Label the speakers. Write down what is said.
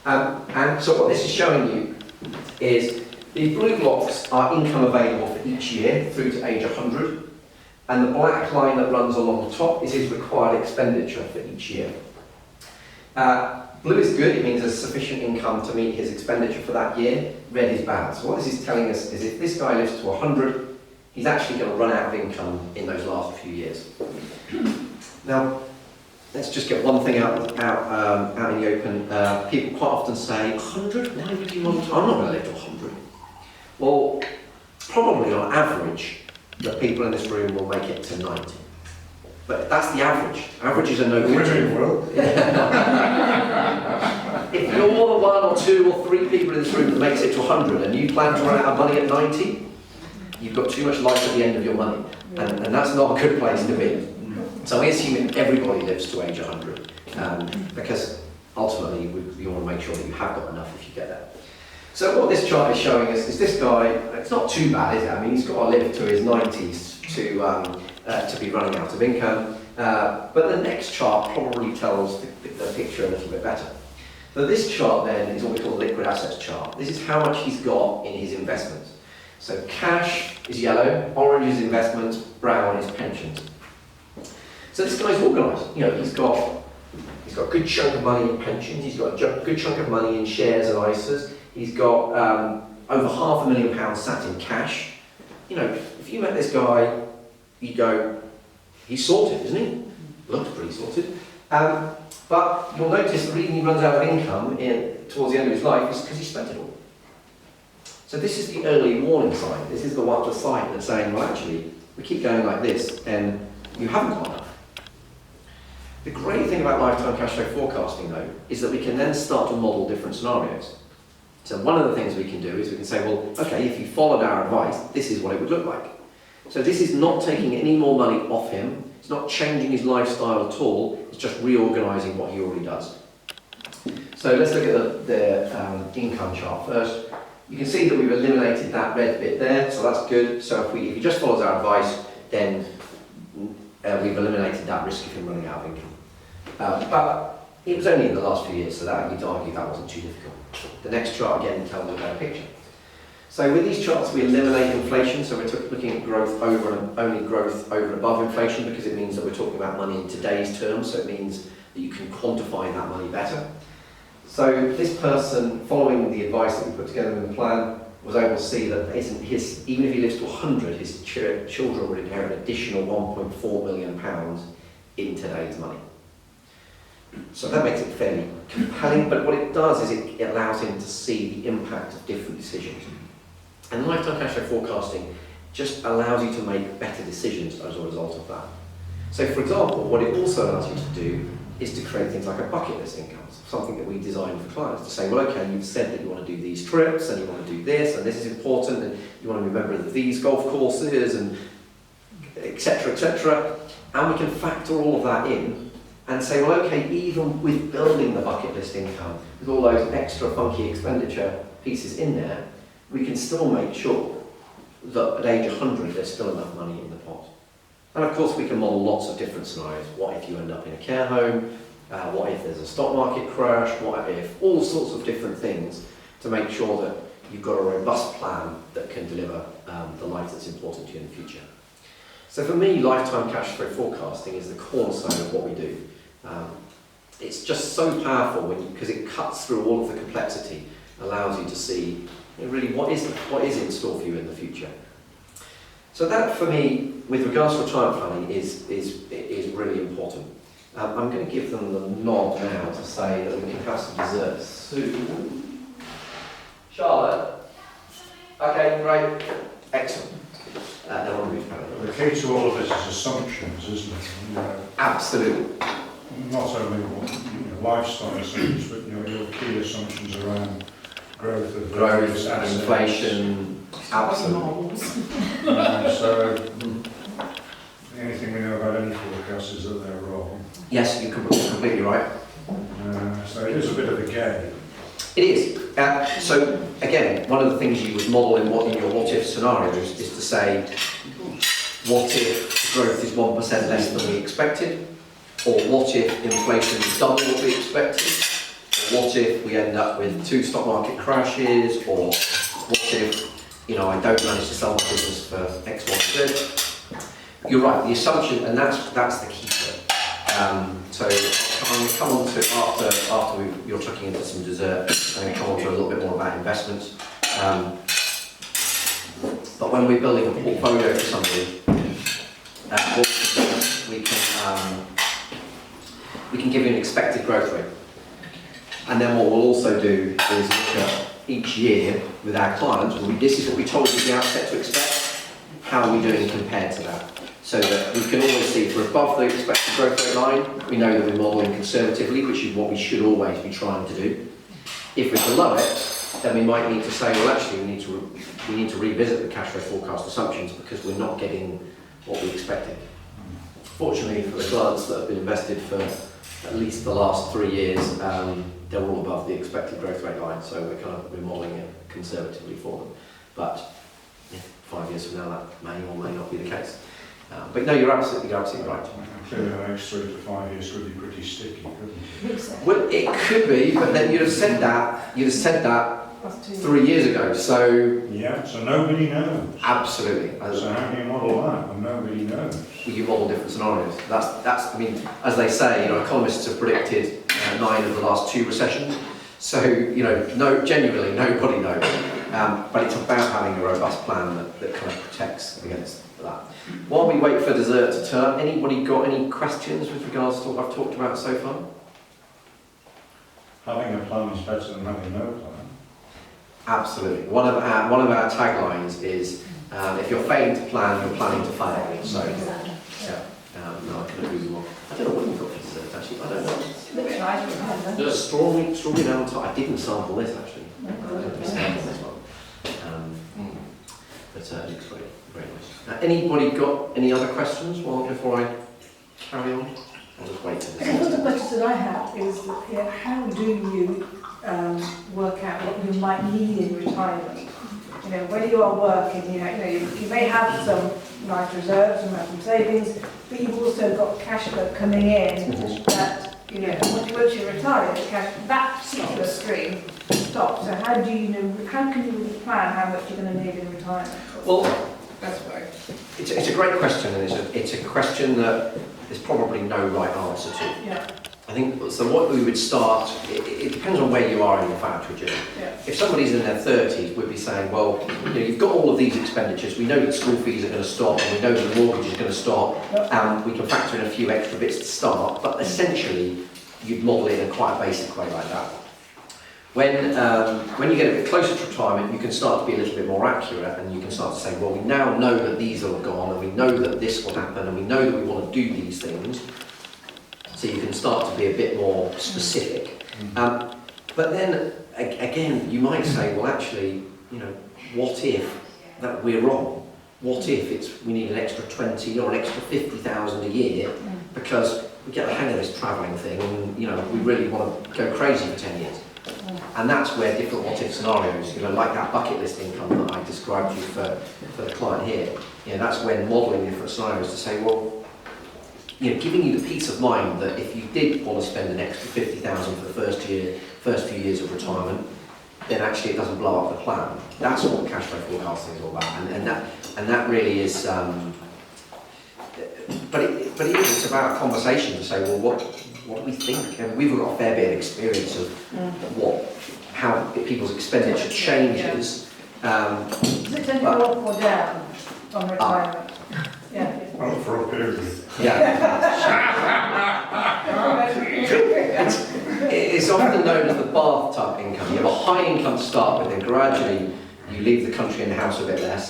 Speaker 1: And so what this is showing you is the blue blocks are income available for each year through to age 100, and the black line that runs along the top is his required expenditure for each year. Blue is good, it means there's sufficient income to meet his expenditure for that year. Red is bad. So what this is telling us is if this guy lives to 100, he's actually going to run out of income in those last few years. Now, let's just get one thing out in the open. People quite often say, 100? Why would you want to? I'm not going to live to 100. Well, probably on average, the people in this room will make it to 90. But that's the average. Averages are no good. If you're the one or two or three people in this room that makes it to 100 and you plan to run out of money at 90, you've got too much life at the end of your money. And that's not a good place to be. So we assume that everybody lives to age 100 because ultimately you want to make sure that you have got enough if you get there. So what this chart is showing us is this guy, it's not too bad, is it? I mean, he's got to live to his 90s to be running out of income. But the next chart probably tells the picture a little bit better. So this chart then is what we call the liquid assets chart. This is how much he's got in his investments. So cash is yellow, orange is investments, brown is pensions. So this guy's organised. You know, he's got a good chunk of money in pensions, he's got a good chunk of money in shares and ISAs, he's got over £500,000 sat in cash. You know, if you met this guy, you'd go, he's sorted, isn't he? Looks pretty sorted. But you'll notice the reason he runs out of income towards the end of his life is because he spent it all. So this is the early warning sign. This is the sign that's saying, well, actually, we keep going like this, and you haven't got enough. The great thing about lifetime cash flow forecasting, though, is that we can then start to model different scenarios. So one of the things we can do is we can say, well, okay, if you followed our advice, this is what it would look like. So this is not taking any more money off him, it's not changing his lifestyle at all, it's just reorganising what he already does. So let's look at the income chart first. You can see that we've eliminated that red bit there, so that's good. So if he just follows our advice, then we've eliminated that risk of him running out of income. But it was only in the last few years, so that you'd argue that wasn't too difficult. The next chart again tells a better picture. So with these charts we eliminate inflation, so we're looking at growth over and only growth over and above inflation because it means that we're talking about money in today's terms, so it means that you can quantify that money better. So this person, following the advice that we put together in the plan, was able to see that even if he lives to 100, his children would inherit an additional £1.4 million in today's money. So that makes it fairly compelling, but what it does is it allows him to see the impact of different decisions. And lifetime cash flow forecasting just allows you to make better decisions as a result of that. So for example, what it also allows you to do is to create things like a bucket list income, something that we design for clients to say, well, okay, you've said that you want to do these trips and you want to do this and this is important and you want to be a member of these golf courses and etc., etc. And we can factor all of that in and say, well, okay, even with building the bucket list income, with all those extra funky expenditure pieces in there, we can still make sure that at age 100 there's still enough money in the pot. And of course we can model lots of different scenarios. What if you end up in a care home? What if there's a stock market crash? What if all sorts of different things to make sure that you've got a robust plan that can deliver the life that's important to you in the future. So for me, lifetime cash flow forecasting is the cornerstone of what we do. It's just so powerful because it cuts through all of the complexity, allows you to see really what is in store for you in the future. So that for me, with regards to retirement planning, is really important. I'm going to give them the nod now to say that we can have some desserts soon. Charlotte? Okay, great. Excellent.
Speaker 2: The key to all of this is assumptions, isn't it?
Speaker 1: Absolutely.
Speaker 2: Not only lifestyle assumptions, but your key assumptions around growth
Speaker 1: and inflation. Absolutely.
Speaker 2: So anything we know about any forecast is that they're wrong.
Speaker 1: Yes, you're completely right.
Speaker 2: So it is a bit of a game.
Speaker 1: It is. So again, one of the things you would model in your what-if scenarios is to say, what if growth is 1% less than we expected? Or what if inflation is double what we expected? Or what if we end up with 2 stock market crashes, or what if, I don't manage to sell my business for X, Y, Z? You're right, the assumption, and that's the key to it. So I'm going to come on to, after you're chucking into some dessert, I'm going to come on to a little bit more about investments. But when we're building a portfolio for somebody, we can give you an expected growth rate. And then what we'll also do is look at each year with our clients, this is what we told you at the outset to expect, how are we doing compared to that? So that we can always see if we're above the expected growth rate line, we know that we're modelling conservatively, which is what we should always be trying to do. If we're below it, then we might need to say, well, actually, we need to revisit the cash flow forecast assumptions because we're not getting what we expected. Fortunately for the clients that have been invested for at least the last 3 years, they're all above the expected growth rate line, so we're modelling it conservatively for them. But 5 years from now, that may or may not be the case. But no, you're absolutely right.
Speaker 2: Clearly, the next 3 to 5 years could be pretty sticky, couldn't it?
Speaker 1: Well, it could be, but then you'd have said that 3 years ago. So
Speaker 2: yeah, so nobody knows.
Speaker 1: Absolutely.
Speaker 2: So how do you model that when nobody knows?
Speaker 1: You model different scenarios. That's. I mean, as they say, economists have predicted 9 of the last 2 recessions. So genuinely nobody knows. But it's about having a robust plan that kind of protects against that. While we wait for dessert to turn, anybody got any questions with regards to what I've talked about so far?
Speaker 2: Having a plan is better than having no plan.
Speaker 1: Absolutely. One of our taglines is, if you're failing to plan, you're planning to fail. So, no, I couldn't agree more. I don't know what you've got for dessert, actually. I don't know. There's strawberry melon tart. I didn't sample this, actually. I didn't sample this one. But it looks very nice. Anybody got any other questions before I carry on? I'll just wait till
Speaker 3: One of the questions that I have is, how do you work out what you might need in retirement? When you are working, you may have some nice reserves, you might have some savings, but you've also got cash flow coming in that, once you retire, that particular stream stops. So how can you really plan how much you're going to need in retirement?
Speaker 1: Well,
Speaker 3: that's right.
Speaker 1: It's a great question, and it's a question that there's probably no right answer to.
Speaker 3: Yeah.
Speaker 1: I think, so what we would start, it depends on where you are in your financial journey.
Speaker 3: Yeah.
Speaker 1: If somebody's in their 30s, we'd be saying, well, you've got all of these expenditures, we know that school fees are going to stop, and we know that the mortgage is going to stop, and we can factor in a few extra bits to start, but essentially, you'd model it in a quite a basic way like that. When you get a bit closer to retirement, you can start to be a little bit more accurate, and you can start to say, well, we now know that these are gone, and we know that this will happen, and we know that we want to do these things. So you can start to be a bit more specific. But then, again, you might say, well, actually, what if that we're wrong? What if we need an extra 20 or an extra 50,000 a year because we get the hang of this travelling thing, and we really want to go crazy for 10 years. And that's where different what-if scenarios, like that bucket list income that I described to you for the client here, that's when modelling different scenarios to say, well, giving you the peace of mind that if you did want to spend an extra 50,000 for the first few years of retirement, then actually it doesn't blow up the plan. That's what cash flow forecasting is all about, and that really is. But it's about a conversation to say, well, what do we think? And we've got a fair bit of experience of how people's expenditure changes.
Speaker 3: Does it tend to go up or down on retirement? Yeah.
Speaker 2: Well, for a period.
Speaker 1: Yeah. It's often known as the bathtub income. You have a high income to start with, and gradually you leave the country and the house a bit less.